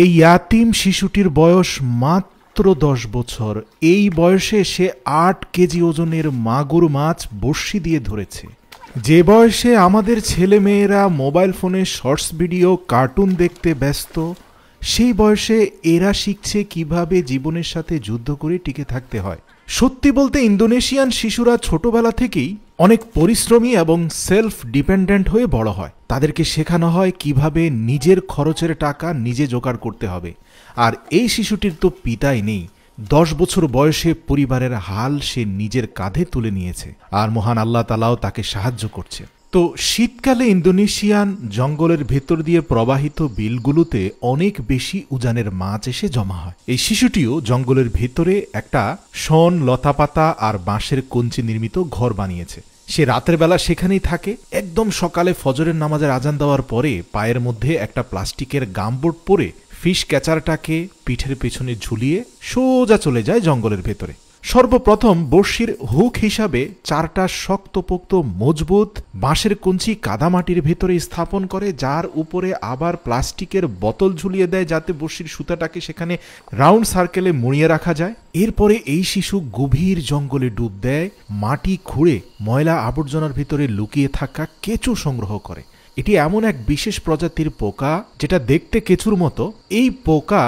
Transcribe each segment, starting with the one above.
এই ইয়াতিম শিশুটির বয়স মাত্র 10 বছর। এই বয়সে সে 8 কেজি ওজনের মাগুর মাছ বড়শি দিয়ে ধরেছে। যে বয়সে আমাদের ছেলেমেয়েরা মোবাইল ফোনে শর্টস ভিডিও কার্টুন দেখতে ব্যস্ত, সেই বয়সে এরা শিখছে কিভাবে জীবনের সাথে যুদ্ধ করে টিকে থাকতে হয়। সত্যি বলতে ইন্দোনেশিয়ান শিশুরা ছোটবেলা থেকেই অনেক পরিশ্রমী এবং সেলফ ডিপেন্ডেন্ট হয়ে বড় হয়। তাদেরকে শেখানো হয় কিভাবে নিজের খরচের টাকা নিজে জোগাড় করতে হবে। আর এই শিশুটির তো পিতাই নেই। 10 বছর বয়সে পরিবারের হাল সে নিজের কাঁধে তুলে নিয়েছে, আর মহান আল্লাহ তাআলাও তাকে সাহায্য করছে। তো শীতকালে ইন্দোনেশিয়ান জঙ্গলের ভেতর দিয়ে প্রবাহিত বিলগুলোতে অনেক বেশি উজানের মাছ এসে জমা হয়। এই শিশুটিও জঙ্গলের ভেতরে একটা শন, লতাপাতা আর বাঁশের কঞ্চি নির্মিত ঘর বানিয়েছে। সে রাতের বেলা সেখানেই থাকে। একদম সকালে ফজরের নামাজের আজান দেওয়ার পরে পায়ের মধ্যে একটা প্লাস্টিকের গামবোর্ড পরে ফিশ ক্যাচারটাকে পিঠের পেছনে ঝুলিয়ে সোজা চলে যায় জঙ্গলের ভেতরে। সর্বপ্রথম বড়শির হুক হিসাবে 4টা শক্তপোক্ত মজবুত বাঁশের কঞ্চি কাদামাটির ভেতরে স্থাপন করে, যার উপরে আবার প্লাস্টিকের বোতল ঝুলিয়ে দেয় যাতে বড়শির সুতাটাকে সেখানে রাউন্ড সার্কেলে মুড়িয়ে রাখা যায়। এরপরে এই শিশু গভীর জঙ্গলে ডুব দেয়, মাটি খুঁড়ে ময়লা আবর্জনার ভিতরে লুকিয়ে থাকা কেঁচো সংগ্রহ করে। এটি এমন এক বিশেষ প্রজাতির পোকা যেটা দেখতে কেঁচুর মতো। এই পোকা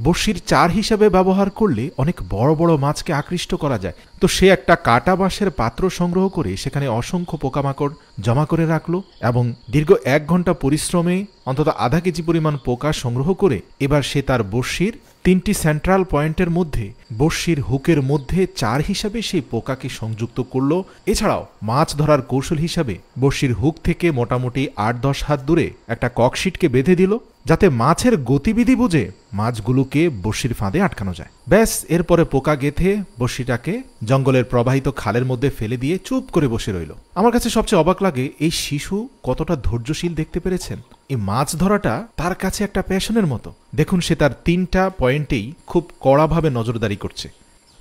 বড়শির চার হিসাবে ব্যবহার করলে অনেক বড় বড় মাছকে আকৃষ্ট করা যায়। তো সে একটা কাটা বাঁশের পাত্র সংগ্রহ করে সেখানে অসংখ্য পোকামাকড় জমা করে রাখলো এবং দীর্ঘ 1 ঘন্টা পরিশ্রমে অন্তত আধা কেজি পরিমাণ পোকা সংগ্রহ করে এবার সে তার বড়শির 3টি সেন্ট্রাল পয়েন্টের মধ্যে বড়শির হুকের মধ্যে 4 হিসাবে সেই পোকাকে সংযুক্ত করলো। এছাড়াও মাছ ধরার কৌশল হিসাবে বড়শির হুক থেকে মোটামুটি 8-10 হাত দূরে একটা ককশিটকে বেঁধে দিল, যাতে মাছের গতিবিধি বুঝে মাছগুলোকে বড়শির ফাঁদে আটকানো যায়। ব্যাস, এরপরে পোকা গেঁথে বড়শিটাকে জঙ্গলের প্রবাহিত খালের মধ্যে ফেলে দিয়ে চুপ করে বসে রইল। আমার কাছে সবচেয়ে অবাক লাগে এই শিশু কতটা ধৈর্যশীল, দেখতে পেরেছেন? এই মাছ ধরাটা তার কাছে একটা প্যাশনের মতো। দেখুন, সে তার 3টা পয়েন্টেই খুব কড়াভাবে নজরদারি করছে,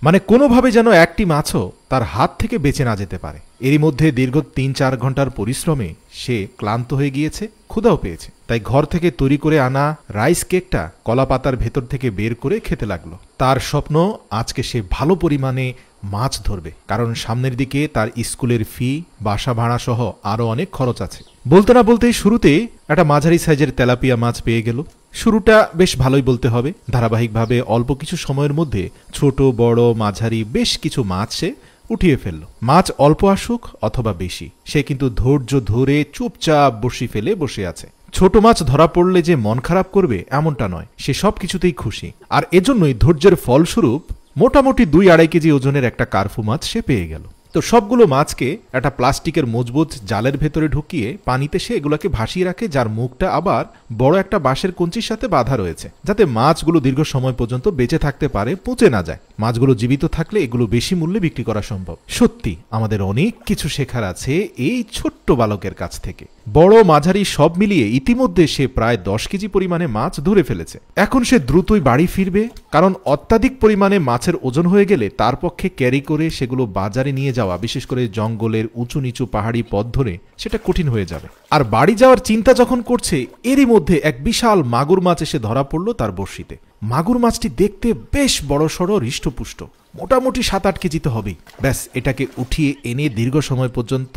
মানে কোনোভাবে যেন একটি মাছও তার হাত থেকে বেঁচে না যেতে পারে। এরই মধ্যে দীর্ঘ 3-4 ঘন্টার পরিশ্রমে সে ক্লান্ত হয়ে গিয়েছে, ক্ষুধাও পেয়েছে। তাই ঘর থেকে তৈরি করে আনা রাইস কেকটা কলা পাতার ভেতর থেকে বের করে খেতে লাগলো। তার স্বপ্ন আজকে সে ভালো পরিমাণে মাছ ধরবে, কারণ সামনের দিকে তার স্কুলের ফি, বাসা ভাড়া সহ আরো অনেক খরচ আছে। বলতে না বলতেই শুরুতে একটা মাঝারি সাইজের তেলাপিয়া মাছ পেয়ে গেল। শুরুটা বেশ ভালোই বলতে হবে। ধারাবাহিকভাবে অল্প কিছু সময়ের মধ্যে ছোট বড় মাঝারি বেশ কিছু মাছ সে উঠিয়ে ফেলল। মাছ অল্প আসুক অথবা বেশি, সে কিন্তু ধৈর্য ধরে চুপচাপ বড়শি ফেলে বসে আছে। ছোট মাছ ধরা পড়লে যে মন খারাপ করবে এমনটা নয়, সে সব কিছুতেই খুশি। আর এজন্যই ধৈর্যের ফলস্বরূপ মোটামুটি 2-2.5 কেজি ওজনের একটা কার্ফু মাছ সে পেয়ে গেল। তো সবগুলো মাছকে একটা প্লাস্টিকের মজবুত জালের ভেতরে ঢুকিয়ে পানিতে সে এগুলোকে ভাসিয়ে রাখে, যার মুখটা আবার বড় একটা বাঁশের কঞ্চির সাথে বাঁধা রয়েছে, যাতে মাছগুলো দীর্ঘ সময় পর্যন্ত বেঁচে থাকতে পারে, পচে না যায়। মাছগুলো জীবিত থাকলে এগুলো বেশি মূল্যে বিক্রি করা সম্ভব। সত্যি আমাদের অনেক কিছু শেখার আছে এই ছোট্ট বালকের কাছ থেকে। বড় মাঝারি সব মিলিয়ে ইতিমধ্যে সে প্রায় 10 কেজি পরিমাণে মাছ ধরে ফেলেছে। এখন সে দ্রুতই বাড়ি ফিরবে, কারণ অত্যাধিক পরিমাণে মাছের ওজন হয়ে গেলে তার পক্ষে ক্যারি করে সেগুলো বাজারে নিয়ে যাওয়া, বিশেষ করে জঙ্গলের উঁচু নিচু পাহাড়ি পথ ধরে, সেটা কঠিন হয়ে যাবে। আর বাড়ি যাওয়ার চিন্তা যখন করছে, এরই মধ্যে এক বিশাল মাগুর মাছ এসে ধরা পড়লো তার বড়শিতে। মাগুর মাছটি দেখতে বেশ বড়সড়, হৃষ্টপুষ্ট, মোটামুটি 7-8 কেজি তো হবেই। ব্যাস, এটাকে উঠিয়ে এনে দীর্ঘ সময় পর্যন্ত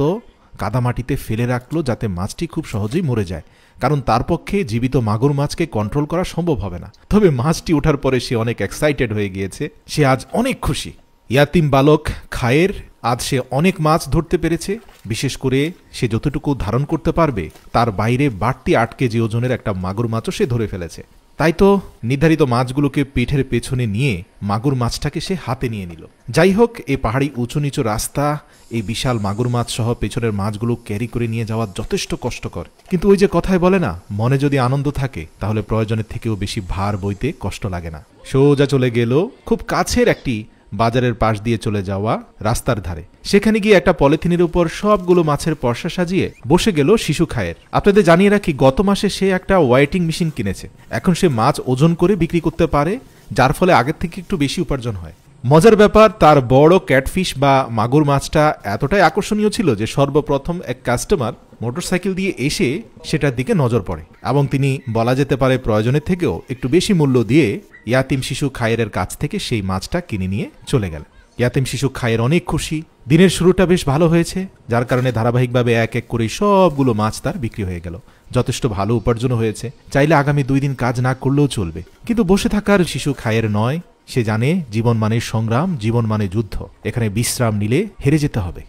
কাদামাটিতে ফেলে রাখলো, যাতে মাছটি খুব সহজেই মরে যায়, কারণ তার পক্ষে জীবিত মাগুর মাছকে কন্ট্রোল করা সম্ভব হবে না। তবে মাছটি ওঠার পরে সে অনেক এক্সাইটেড হয়ে গিয়েছে, সে আজ অনেক খুশি। ইয়াতিম বালক খায়ের আজ সে অনেক মাছ ধরতে পেরেছে। বিশেষ করে সে যতটুকু ধারণ করতে পারবে তার বাইরে বাড়তি 8 কেজি ওজনের একটা মাগুর মাছও সে ধরে ফেলেছে। তাই তো নির্ধারিত মাছগুলোকে পিঠের পেছনে নিয়ে মাগুর মাছটাকে সে হাতে নিয়ে নিল। যাই হোক, এই পাহাড়ি উঁচু নিচু রাস্তা, এই বিশাল মাগুর মাছ সহ পেছনের মাছগুলো ক্যারি করে নিয়ে যাওয়া যথেষ্ট কষ্টকর। কিন্তু ওই যে কথায় বলে না, মনে যদি আনন্দ থাকে তাহলে প্রয়োজনের থেকেও বেশি ভার বইতে কষ্ট লাগে না। সোজা চলে গেল খুব কাছের একটি বাজারের পাশ দিয়ে চলে যাওয়া রাস্তার ধারে। সেখানে গিয়ে একটা পলিথিনের উপর সবগুলো মাছের পর্সা সাজিয়ে বসে গেল শিশু খায়ের। আপনাদের জানিয়ে রাখি, গত মাসে সে একটা ওয়েটিং মেশিন কিনেছে। এখন সে মাছ ওজন করে বিক্রি করতে পারে, যার ফলে আগের থেকে একটু বেশি উপার্জন হয়। মজার ব্যাপার, তার বড় ক্যাটফিশ বা মাগুর মাছটা এতটাই আকর্ষণীয় ছিল যে সর্বপ্রথম এক কাস্টমার মোটরসাইকেল দিয়ে এসে সেটার দিকে নজর পড়ে এবং তিনি বলা যেতে পারে প্রয়োজনের থেকেও একটু বেশি মূল্য দিয়ে ইয়াতিম শিশু খায়েরের কাছ থেকে সেই মাছটা কিনে নিয়ে চলে গেল। ইয়াতিম শিশু খায়ের অনেক খুশি, দিনের শুরুটা বেশ ভালো হয়েছে, যার কারণে ধারাবাহিকভাবে এক এক করে সবগুলো মাছ তার বিক্রি হয়ে গেল। যথেষ্ট ভালো উপার্জনও হয়েছে, চাইলে আগামী 2 দিন কাজ না করলেও চলবে। কিন্তু বসে থাকার শিশু খায়ের নয়, সে জানে জীবন মানে সংগ্রাম, জীবন মানে যুদ্ধ, এখানে বিশ্রাম নিলে হেরে যেতে হবে।